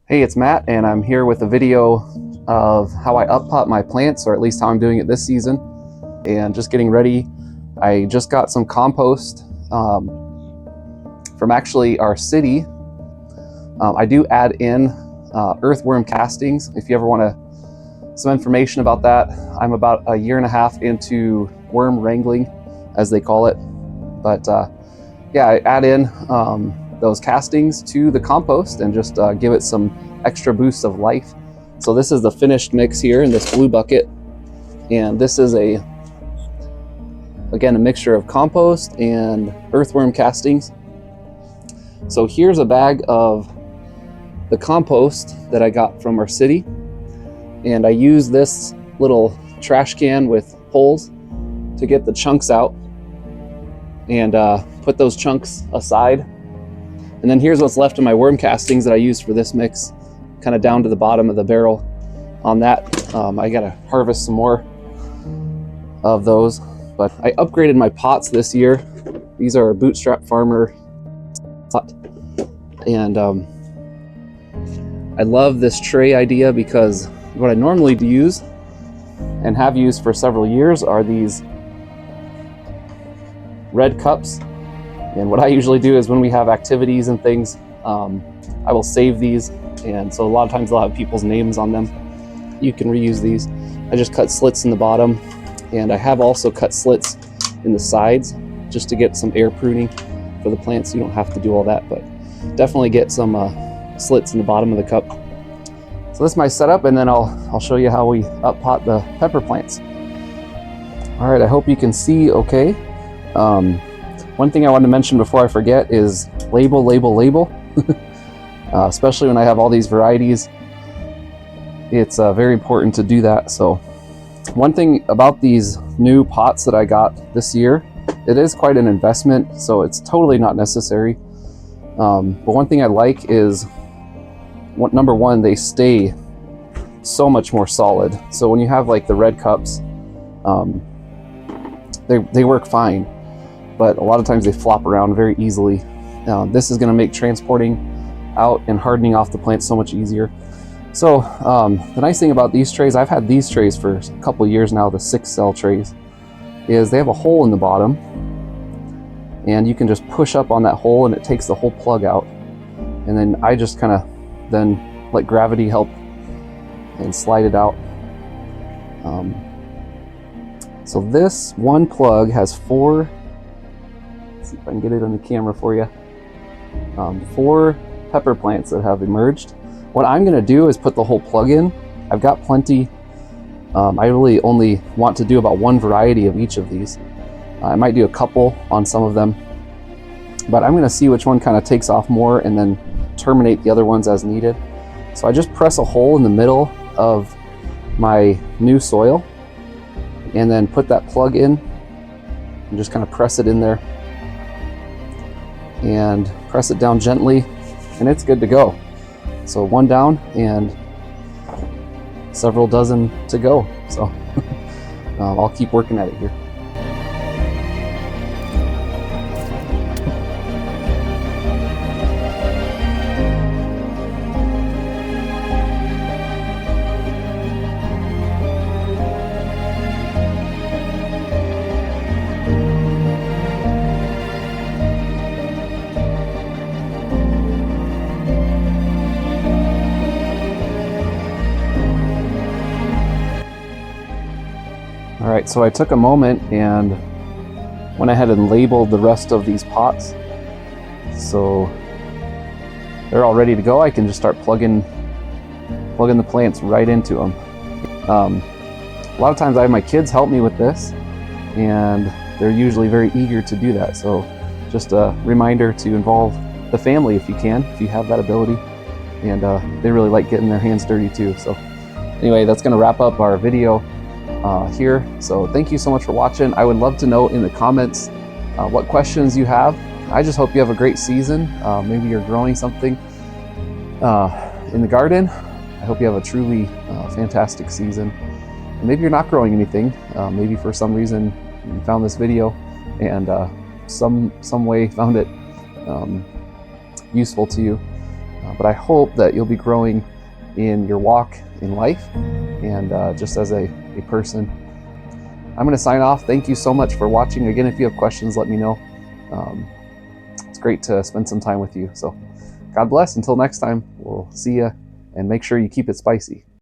Hey, it's Matt, and I'm here with a video of how I up-pot my plants, or at least how I'm doing it this season, and just getting ready. I just got some compost from actually our city. I do add in earthworm castings. If you ever want some information about that, I'm about a year and a half into worm wrangling, as they call it. But yeah, I add in those castings to the compost and just give it some extra boost of life. So this is the finished mix here in this blue bucket, and this is again a mixture of compost and earthworm castings. So here's a bag of the compost that I got from our city, and I use this little trash can with holes to get the chunks out and put those chunks aside. And then here's what's left of my worm castings that I used for this mix, kind of down to the bottom of the barrel on that. I gotta harvest some more of those, but I upgraded my pots this year. These are a Bootstrap Farmer pot, and I love this tray idea because what I normally use and have used for several years are these red cups. And what I usually do is when we have activities and things, I will save these, and so a lot of times they'll have people's names on them. You can reuse these. I just cut slits in the bottom, and I have also cut slits in the sides just to get some air pruning for the plants. You don't have to do all that, but definitely get some slits in the bottom of the cup. So this is my setup, and then I'll show you how we up pot the pepper plants. All right, I hope you can see okay. One thing I wanted to mention before I forget is label, label, label. Especially when I have all these varieties, it's very important to do that. So one thing about these new pots that I got this year, it is quite an investment, so it's totally not necessary. But one thing I like is, number one, they stay so much more solid. So when you have like the red cups, they work fine, but a lot of times they flop around very easily. This is going to make transporting out and hardening off the plants so much easier. So the nice thing about these trays, I've had these trays for a couple years now, the 6-cell trays, is they have a hole in the bottom, and you can just push up on that hole and it takes the whole plug out. And then I just kind of then let gravity help and slide it out. So this one plug has 4, let's see if I can get it on the camera for you, 4 pepper plants that have emerged. What I'm going to do is put the whole plug in. I've got plenty. I really only want to do about one variety of each of these. I might do a couple on some of them, but I'm going to see which one kind of takes off more and then terminate the other ones as needed. So I just press a hole in the middle of my new soil and then put that plug in and just kind of press it in there and press it down gently, and it's good to go. So one down and several dozen to go. So I'll keep working at it here. All right, so I took a moment and went ahead and labeled the rest of these pots. So they're all ready to go. I can just start plugging the plants right into them. A lot of times I have my kids help me with this, and they're usually very eager to do that. So just a reminder to involve the family if you can, if you have that ability. And they really like getting their hands dirty too. So anyway, that's gonna wrap up our video here. So thank you so much for watching. I would love to know in the comments what questions you have. I just hope you have a great season. Maybe you're growing something in the garden. I hope you have a truly fantastic season. And maybe you're not growing anything. Maybe for some reason you found this video and some way found it useful to you. But I hope that you'll be growing in your walk in life and just as a person. I'm going to sign off. Thank you so much for watching. Again, if you have questions, let me know. It's great to spend some time with you. So God bless. Until next time, we'll see you, and make sure you keep it spicy.